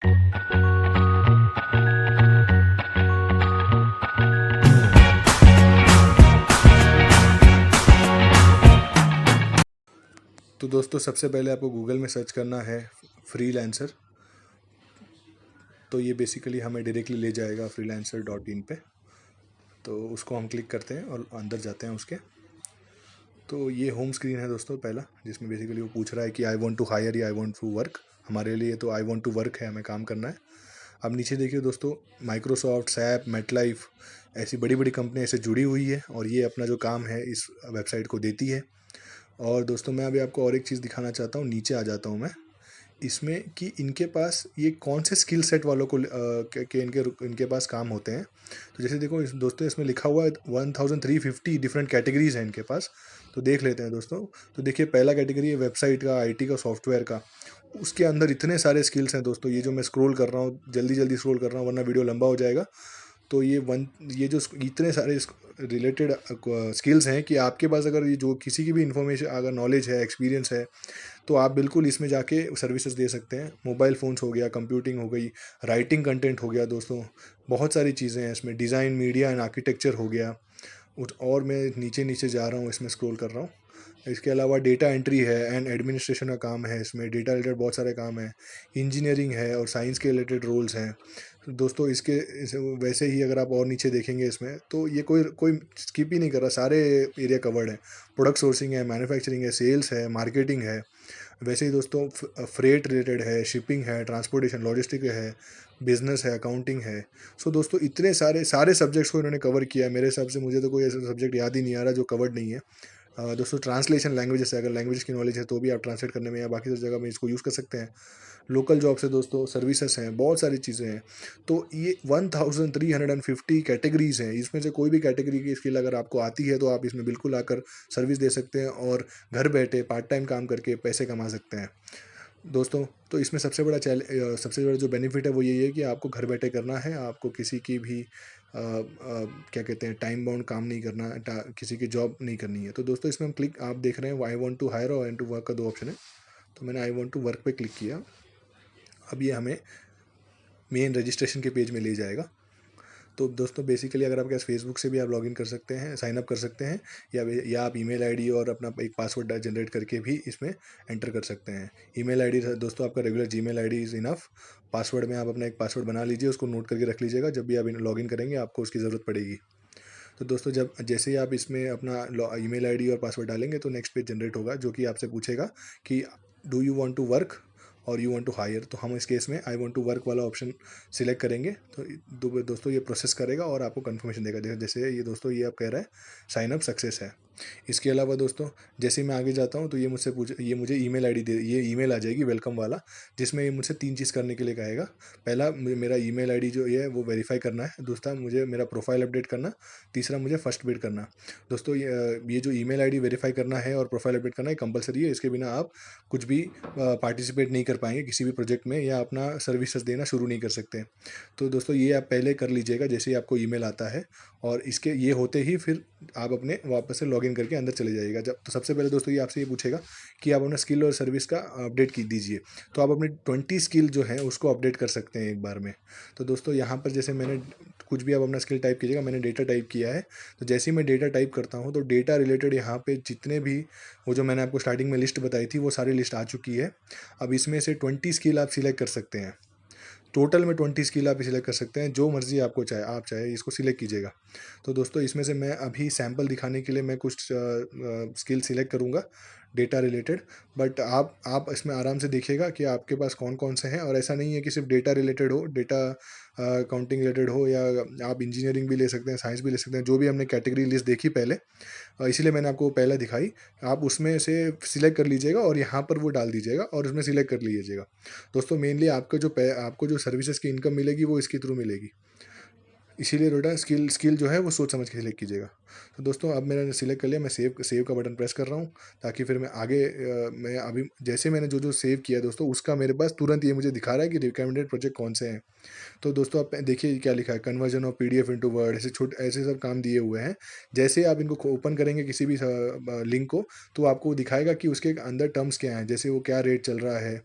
तो दोस्तों सबसे पहले आपको गूगल में सर्च करना है फ्रीलांसर। तो ये बेसिकली हमें डायरेक्टली ले जाएगा freelancer.in पे। तो उसको हम क्लिक करते हैं और अंदर जाते हैं उसके। तो ये होम स्क्रीन है दोस्तों पहला, जिसमें बेसिकली वो पूछ रहा है कि आई वांट टू हायर या आई वांट टू वर्क। हमारे लिए तो आई वांट टू वर्क है, हमें काम करना है। अब नीचे देखिए दोस्तों, माइक्रोसॉफ्ट, सैप, मेटलाइफ ऐसी बड़ी बड़ी कंपनियाँ इससे जुड़ी हुई है और ये अपना जो काम है इस वेबसाइट को देती है। और दोस्तों मैं अभी आपको और एक चीज़ दिखाना चाहता हूँ, नीचे आ जाता हूँ मैं इसमें कि इनके पास ये कौन से स्किल सेट वालों को के इनके पास काम होते हैं। तो जैसे देखो दोस्तों इसमें लिखा हुआ है 1350 डिफरेंट कैटेगरीज हैं इनके पास। तो देख लेते हैं दोस्तों। तो देखिए पहला कैटेगरी है वेबसाइट का, आईटी का, सॉफ्टवेयर का। उसके अंदर इतने सारे स्किल्स हैं दोस्तों, ये जो मैं स्क्रॉल कर रहा हूँ, जल्दी जल्दी स्क्रॉल कर रहा हूँ वरना वीडियो लंबा हो जाएगा। तो ये जो इतने सारे रिलेटेड स्किल्स हैं कि आपके पास अगर ये जो किसी की भी इन्फॉर्मेशन, अगर नॉलेज है, एक्सपीरियंस है, तो आप बिल्कुल इसमें जाके सर्विसेज दे सकते हैं। मोबाइल फ़ोन्स हो गया, कंप्यूटिंग हो गई, राइटिंग कंटेंट हो गया दोस्तों, बहुत सारी चीज़ें हैं इसमें। डिज़ाइन, मीडिया एंड आर्किटेक्चर हो गया। और मैं नीचे नीचे जा रहा हूँ, इसमें स्क्रॉल कर रहा हूँ। इसके अलावा डेटा एंट्री है एंड एडमिनिस्ट्रेशन का काम है इसमें। डेटा रिलेटेड बहुत सारे काम हैं। इंजीनियरिंग है और साइंस के रिलेटेड रोल्स हैं दोस्तों। वैसे ही अगर आप और नीचे देखेंगे इसमें, तो ये कोई कोई स्किप ही नहीं कर रहा, सारे एरिया कवर्ड है। प्रोडक्ट सोर्सिंग है, मैन्युफैक्चरिंग है, सेल्स है, मार्केटिंग है। वैसे ही दोस्तों फ्रेट रिलेटेड है, शिपिंग है, ट्रांसपोर्टेशन, लॉजिस्टिक है, बिजनेस है, अकाउंटिंग है। सो दोस्तों इतने सारे सारे सब्जेक्ट्स को इन्होंने कवर किया है। मेरे हिसाब से मुझे तो कोई ऐसा सब्जेक्ट याद ही नहीं आ रहा जो कवर्ड नहीं है। दोस्तों ट्रांसलेशन लैंग्वेजेस है, अगर लैंग्वेज की नॉलेज है तो भी आप ट्रांसलेट करने में या बाकी सब जगह में इसको यूज़ कर सकते हैं। लोकल जॉब्स है दोस्तों, सर्विसेज हैं, बहुत सारी चीज़ें हैं। तो ये 1350 कैटेगरीज हैं। इसमें से कोई भी कैटेगरी की स्किल अगर आपको आती है तो आप इसमें बिल्कुल आकर सर्विस दे सकते हैं और घर बैठे पार्ट टाइम काम करके पैसे कमा सकते हैं दोस्तों। तो इसमें सबसे बड़ा जो बेनिफिट है वो यही है कि आपको घर बैठे करना है, आपको किसी की भी क्या कहते हैं, टाइम बाउंड काम नहीं करना, किसी की जॉब नहीं करनी है। तो दोस्तों इसमें हम क्लिक, आप देख रहे हैं आई वांट टू हायर और आई वांट टू वर्क का दो ऑप्शन है। तो मैंने आई वांट टू वर्क पे क्लिक किया। अब ये हमें मेन रजिस्ट्रेशन के पेज में ले जाएगा। तो दोस्तों बेसिकली अगर आपके पास फेसबुक से भी आप लॉगिन कर सकते हैं, साइन अप कर सकते हैं, या आप ईमेल आईडी और अपना एक पासवर्ड जनरेट करके भी इसमें एंटर कर सकते हैं। ईमेल आईडी दोस्तों आपका regular Gmail ID is enough. Password में आप अपना एक पासवर्ड बना लीजिए, उसको नोट करके रख लीजिएगा, जब भी आप लॉगिन करेंगे आपको उसकी ज़रूरत पड़ेगी। तो दोस्तों जैसे ही आप इसमें अपना ईमेल आईडी और पासवर्ड डालेंगे तो नेक्स्ट पेज जनरेट होगा, जो कि आपसे पूछेगा कि do you want to work और यू वांट टू हायर। तो हम इस केस में आई वांट टू वर्क वाला ऑप्शन सिलेक्ट करेंगे। तो दोस्तों ये प्रोसेस करेगा और आपको कंफर्मेशन देगा। जैसे ये दोस्तों ये आप कह रहा है साइन अप सक्सेस है। इसके अलावा दोस्तों जैसे ही मैं आगे जाता हूँ तो ये मुझे ईमेल आईडी ये ईमेल आ जाएगी वेलकम वाला, जिसमें ये मुझसे 3 चीज़ करने के लिए कहेगा। पहला, मेरा ईमेल आईडी जो ये है वो वेरीफाई करना है। दूसरा, मुझे मेरा प्रोफाइल अपडेट करना। तीसरा, मुझे फर्स्ट बिड करना। दोस्तों ये जो ईमेल आईडी वेरीफाई करना है और प्रोफाइल अपडेट करना है कंपलसरी है। इसके बिना आप कुछ भी पार्टिसिपेट नहीं कर पाएंगे किसी भी प्रोजेक्ट में, या अपना सर्विसेज देना शुरू नहीं कर सकते। तो दोस्तों ये आप पहले कर लीजिएगा जैसे ही आपको ईमेल आता है, और इसके ये होते ही फिर आप अपने वापस से लॉगिन करके अंदर चले जाइएगा। जब तो सबसे पहले दोस्तों ये आपसे ये पूछेगा कि आप अपना स्किल और सर्विस का अपडेट की दीजिए। तो आप अपनी 20 स्किल जो है उसको अपडेट कर सकते हैं एक बार में। तो दोस्तों यहाँ पर जैसे मैंने कुछ भी आप अपना स्किल टाइप कीजिएगा, मैंने डेटा टाइप किया है। तो जैसे ही मैं डेटा टाइप करता हूँ तो डेटा रिलेटेड यहाँ पे जितने भी वो जो मैंने आपको स्टार्टिंग में लिस्ट बताई थी वो सारी लिस्ट आ चुकी है। अब इसमें से 20 स्किल आप सिलेक्ट कर सकते हैं। टोटल में 20 स्किल आप सिलेक्ट कर सकते हैं, जो मर्जी आपको चाहे, आप चाहे इसको सिलेक्ट कीजिएगा। तो दोस्तों इसमें से मैं अभी सैंपल दिखाने के लिए मैं कुछ स्किल सिलेक्ट करूँगा डेटा रिलेटेड। बट आप इसमें आराम से देखिएगा कि आपके पास कौन कौन से हैं, और ऐसा नहीं है कि सिर्फ डेटा रिलेटेड हो, डेटा काउंटिंग रिलेटेड हो, या आप इंजीनियरिंग भी ले सकते हैं, साइंस भी ले सकते हैं। जो भी हमने कैटेगरी लिस्ट देखी पहले, इसीलिए मैंने आपको पहले दिखाई। आप उसमें से सिलेक्ट कर लीजिएगा और यहाँ पर वो डाल दीजिएगा और उसमें सिलेक्ट कर लीजिएगा। दोस्तों मेनली आपको जो सर्विसेज की इनकम मिलेगी वो इसके थ्रू मिलेगी। इसीलिए बेटा स्किल जो है वो सोच समझ के सिलेक्ट कीजिएगा। तो दोस्तों अब मैंने सिलेक्ट कर लिया, मैं सेव सेव का बटन प्रेस कर रहा हूँ, ताकि फिर मैं आगे मैं अभी जैसे मैंने जो जो सेव किया दोस्तों, उसका मेरे पास तुरंत ये मुझे दिखा रहा है कि रिकमेंडेड प्रोजेक्ट कौन से हैं। तो दोस्तों आप देखिए क्या लिखा है, conversion of PDF into word, ऐसे सब काम दिए हुए हैं। जैसे आप इनको ओपन करेंगे किसी भी लिंक को, तो आपको दिखाएगा कि उसके अंदर टर्म्स क्या हैं, जैसे वो क्या रेट चल रहा है,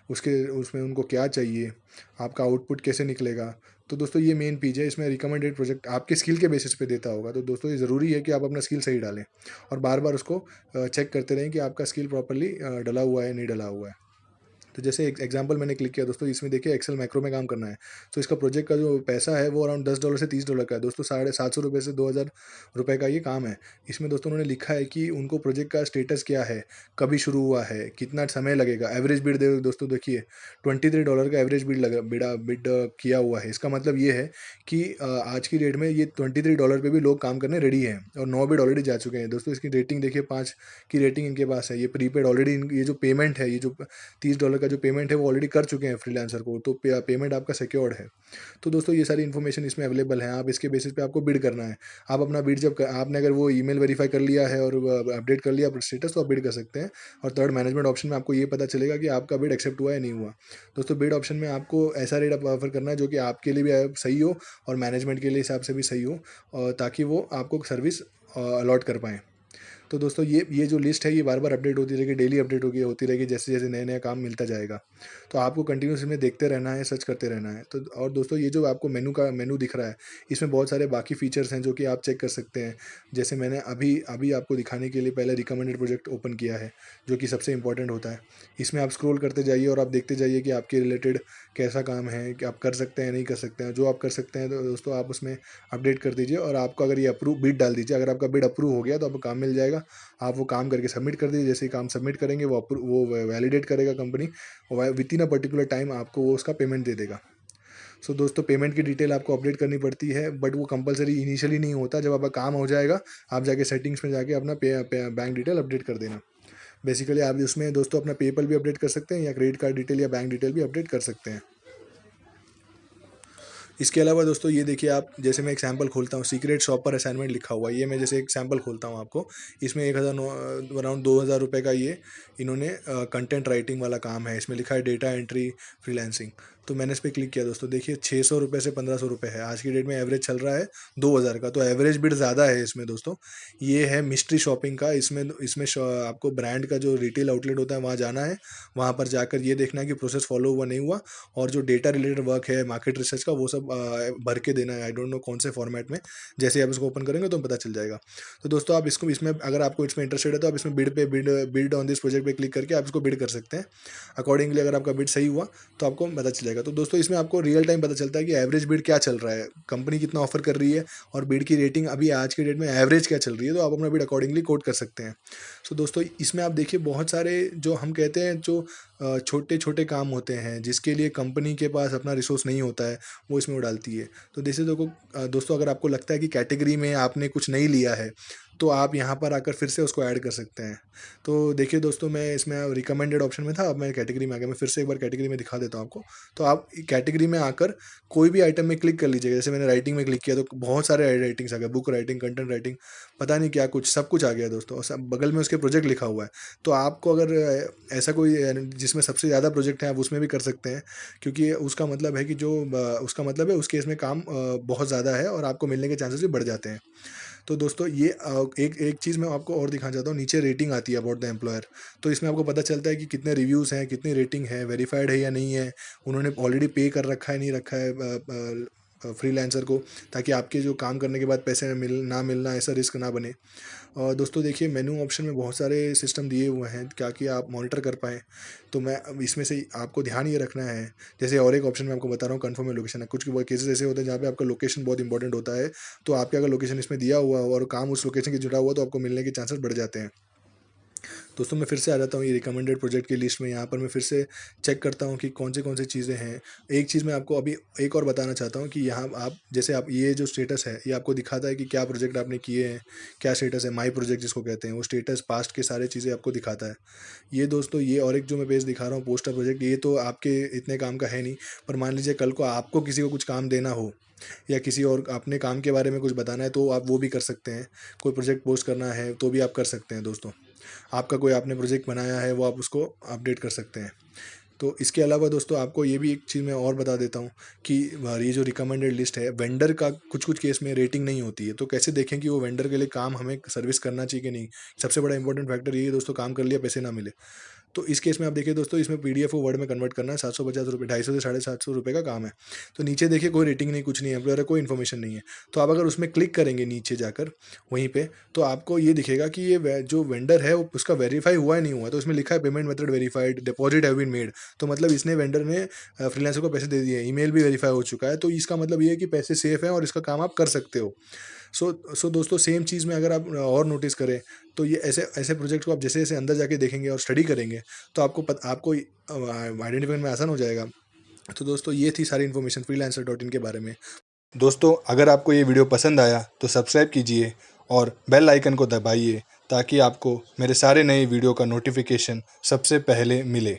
उसके उसमें उनको क्या चाहिए, आपका आउटपुट कैसे निकलेगा। तो दोस्तों ये मेन पेज है, इसमें रिकमेंडेड प्रोजेक्ट आपके स्किल के बेसिस पे देता होगा। तो दोस्तों ये ज़रूरी है कि आप अपना स्किल सही डालें और बार बार उसको चेक करते रहें कि आपका स्किल प्रॉपरली डला हुआ है नहीं डला हुआ है। तो जैसे एक एग्जांपल मैंने क्लिक किया दोस्तों, इसमें देखिए एक्सेल मैक्रो में काम करना है। तो इसका प्रोजेक्ट का जो पैसा है वो अराउंड $10 से $30 का है दोस्तों, ₹750 से $2000 का ये काम है। इसमें दोस्तों उन्होंने लिखा है कि उनको प्रोजेक्ट का स्टेटस क्या है, कभी शुरू हुआ है, कितना समय लगेगा, एवरेज बिड दे दोस्तों देखिए $23 का एवरेज बिड किया हुआ है। इसका मतलब ये है कि आज की डेट में ये $23 पे भी लोग काम करने रेडी हैं और 9 बिड ऑलरेडी जा चुके हैं दोस्तों। इसकी रेटिंग देखिए, 5 की रेटिंग इनके पास है। ये प्रीपेड ऑलरेडी, ये जो पेमेंट है, ये जो $30 का जो पेमेंट है वो ऑलरेडी कर चुके हैं फ्रीलांसर को, तो पेमेंट आपका सिक्योर्ड है। तो दोस्तों ये सारी इन्फॉर्मेशन इसमें अवेलेबल है, आप इसके बेसिस पे आपको बिड करना है। आप अपना बिड जब आपने अगर वो ईमेल वेरीफाई कर लिया है और अपडेट कर लिया स्टेटस, तो आप बिड कर सकते हैं। और थर्ड, मैनेजमेंट ऑप्शन में आपको ये पता चलेगा कि आपका बिड एक्सेप्ट हुआ या नहीं हुआ। दोस्तों बिड ऑप्शन में आपको ऐसा रेट ऑफर करना है जो कि आपके लिए भी सही हो और मैनेजमेंट के लिए हिसाब से भी सही हो, ताकि वो आपको सर्विस अलॉट कर पाएँ। तो दोस्तों ये जो लिस्ट है ये बार-बार अपडेट होती रहेगी, डेली अपडेट होती रहेगी, जैसे-जैसे नया-नया काम मिलता जाएगा। तो आपको कंटिन्यूअस इसमें देखते रहना है, सर्च करते रहना है। तो और दोस्तों ये जो आपको मेनू दिख रहा है, इसमें बहुत सारे बाकी फीचर्स हैं जो कि आप चेक कर सकते हैं। जैसे मैंने अभी अभी आपको दिखाने के लिए पहले रिकमेंडेड प्रोजेक्ट ओपन किया है, जो कि सबसे इम्पोर्टेंट होता है। इसमें आप स्क्रॉल करते जाइए और आप देखते जाइए कि आपके रिलेटेड कैसा काम है, कि आप कर सकते हैं, नहीं कर सकते हैं। जो आप कर सकते हैं तो दोस्तों आप उसमें अपडेट कर दीजिए और आपको अगर ये बिड डाल दीजिए। अगर आपका बिड अप्रूव हो गया तो आपको काम मिल जाएगा। आप वो काम करके सबमिट कर दीजिए, जैसे ही काम सबमिट करेंगे वो वैलिडेट करेगा कंपनी, और with in a particular time आपको वो उसका पेमेंट दे देगा। सो दोस्तों पेमेंट की डिटेल आपको अपडेट करनी पड़ती है, बट वो कंपलसरी इनिशियली नहीं होता। जब आपका काम हो जाएगा आप जाके सेटिंग्स में जाके अपना बैंक डिटेल अपडेट कर देना। बेसिकली आप उसमें दोस्तों अपना पेपल भी अपडेट कर सकते हैं या क्रेडिट कार्ड डिटेल या बैंक डिटेल भी अपडेट कर सकते हैं। इसके अलावा दोस्तों ये देखिए, आप जैसे मैं एक सैम्पल खोलता हूँ, सीक्रेट शॉपर असाइनमेंट लिखा हुआ है। ये मैं जैसे एक सैम्पल खोलता हूँ आपको, इसमें 1000 का ये इन्होंने कंटेंट राइटिंग वाला काम है। इसमें लिखा है डेटा एंट्री फ्रीलांसिंग। तो मैंने इस पर क्लिक किया दोस्तों, देखिए ₹600 से ₹1500 है। आज की डेट में एवरेज चल रहा है 2000 का, तो एवरेज बिड ज़्यादा है इसमें दोस्तों। ये है मिस्ट्री शॉपिंग का। इसमें इसमें आपको ब्रांड का जो रिटेल आउटलेट होता है वहाँ जाना है, वहाँ पर जाकर ये देखना है कि प्रोसेस फॉलो हुआ नहीं हुआ, और जो डेटा रिलेटेड वर्क है मार्केट रिसर्च का वो सब भर के देना है। आई डोंट नो कौन से फॉर्मेट में, जैसे ही आप इसको ओपन करेंगे तो पता चल जाएगा। तो दोस्तों आप इसको इसमें अगर आपको इसमें इंटरेस्टेड है तो आप इसमें बिड ऑन दिस प्रोजेक्ट पे क्लिक करके आप इसको बिड कर सकते हैं। अकॉर्डिंगली अगर आपका बिड सही हुआ तो आपको पता चल जाएगा। तो दोस्तों इसमें आपको रियल टाइम पता चलता है कि एवरेज बिड क्या चल रहा है, कंपनी कितना ऑफर कर रही है, और बिड की रेटिंग अभी आज की डेट में एवरेज क्या चल रही है, तो आप अपना बिड अकॉर्डिंगली कोट कर सकते हैं। सो दोस्तों इसमें आप देखिए बहुत सारे जो हम कहते हैं जो छोटे छोटे काम होते हैं जिसके लिए कंपनी के पास अपना रिसोर्स नहीं होता है, वो इसमें वो डालती है। तो जैसे दोस्तों अगर आपको लगता है कि कैटेगरी में आपने कुछ नहीं लिया है, तो आप यहाँ पर आकर फिर से उसको ऐड कर सकते हैं। तो देखिए दोस्तों, मैं इसमें रिकमेंडेड ऑप्शन में था, अब मैं कैटेगरी में आ गया। मैं फिर से एक बार कैटेगरी में दिखा देता हूँ आपको। तो आप कैटेगरी में आकर कोई भी आइटम में क्लिक कर लीजिएगा। जैसे मैंने राइटिंग में क्लिक किया तो बहुत सारे राइटिंग्स आ गए, बुक राइटिंग, कंटेंट राइटिंग, पता नहीं क्या कुछ सब कुछ आ गया दोस्तों, और सब बगल में उसके प्रोजेक्ट लिखा हुआ है। तो आपको अगर ऐसा कोई जिसमें सबसे ज़्यादा प्रोजेक्ट है आप उसमें भी कर सकते हैं, क्योंकि उसका मतलब है कि जो उसका मतलब है उस केस में काम बहुत ज़्यादा है और आपको मिलने के चांसेस भी बढ़ जाते हैं। तो दोस्तों ये एक एक चीज़ मैं आपको और दिखाना चाहता हूँ, नीचे रेटिंग आती है अबाउट द एम्प्लॉयर। तो इसमें आपको पता चलता है कि कितने रिव्यूज़ हैं, कितनी रेटिंग है, वेरीफाइड है या नहीं है, उन्होंने ऑलरेडी पे कर रखा है नहीं रखा है फ्रीलांसर को, ताकि आपके जो काम करने के बाद पैसे ना मिलना ऐसा रिस्क ना बने। और दोस्तों देखिए मेनू ऑप्शन में बहुत सारे सिस्टम दिए हुए हैं क्या कि आप मॉनिटर कर पाएँ। तो मैं अब इसमें से आपको ध्यान ये रखना है, जैसे और एक ऑप्शन मैं आपको बता रहा हूँ, कन्फर्म लोकेशन है। कुछ केसेस ऐसे होते हैं जहाँ पे आपका लोकेशन बहुत इंपॉर्टेंट होता है, तो आपके अगर लोकेशन इसमें दिया हुआ हो और काम उस लोकेशन की जुड़ा हुआ, तो आपको मिलने के चांसेस बढ़ जाते हैं। दोस्तों मैं फिर से आ जाता हूँ ये रिकमेंडेड प्रोजेक्ट की लिस्ट में। यहाँ पर मैं फिर से चेक करता हूँ कि कौन से चीज़ें हैं। एक चीज़ मैं आपको अभी एक और बताना चाहता हूँ कि यहाँ आप जैसे आप ये जो स्टेटस है ये आपको दिखाता है कि क्या प्रोजेक्ट आपने किए हैं, क्या स्टेटस है, माई प्रोजेक्ट जिसको कहते हैं, वो स्टेटस पास्ट के सारे चीज़ें आपको दिखाता है। ये दोस्तों ये और एक जो मैं पेज दिखा रहा हूँ पोस्टर प्रोजेक्ट, ये तो आपके इतने काम का है नहीं, पर मान लीजिए कल को आपको किसी को कुछ काम देना हो या किसी और अपने काम के बारे में कुछ बताना है तो आप वो भी कर सकते हैं। कोई प्रोजेक्ट पोस्ट करना है तो भी आप कर सकते हैं दोस्तों। आपका कोई आपने प्रोजेक्ट बनाया है वो आप उसको अपडेट कर सकते हैं। तो इसके अलावा दोस्तों आपको ये भी एक चीज़ मैं और बता देता हूँ कि ये जो रिकमेंडेड लिस्ट है, वेंडर का कुछ कुछ केस में रेटिंग नहीं होती है, तो कैसे देखें कि वो वेंडर के लिए काम हमें सर्विस करना चाहिए कि नहीं। सबसे बड़ा इंपॉर्टेंट फैक्टर ये है दोस्तों, काम कर लिया पैसे ना मिले। तो इस केस में आप देखिए दोस्तों, इसमें पीडीएफ को वर्ड में कन्वर्ट करना है, 750 रुपये, 250 से 750 रुपये का काम है। तो नीचे देखिए कोई रेटिंग नहीं, कुछ नहीं, एम्प्लॉयर कोई इन्फॉर्मेशन नहीं है। तो आप अगर उसमें क्लिक करेंगे नीचे जाकर वहीं पे, तो आपको ये दिखेगा कि ये जो वेंडर है वो उसका वेरीफाई हुआ है नहीं हुआ है। तो इसमें लिखा है payment method verified, deposit have been made. तो मतलब इसने वेंडर ने फ्रीलांसर को पैसे दे दिए, ईमेल भी वेरीफाई हो चुका है। तो इसका मतलब ये है कि पैसे सेफ हैं और इसका काम आप कर सकते हो। सो दोस्तों सेम चीज़ में अगर आप और नोटिस करें तो ये ऐसे ऐसे प्रोजेक्ट को आप जैसे जैसे अंदर जाके देखेंगे और स्टडी करेंगे तो आपको आइडेंटिफाई में आसान हो जाएगा। तो दोस्तों ये थी सारी इन्फॉर्मेशन freelancer.in के बारे में। दोस्तों अगर आपको ये वीडियो पसंद आया तो सब्सक्राइब कीजिए और बेल आइकन को दबाइए ताकि आपको मेरे सारे नए वीडियो का नोटिफिकेशन सबसे पहले मिले।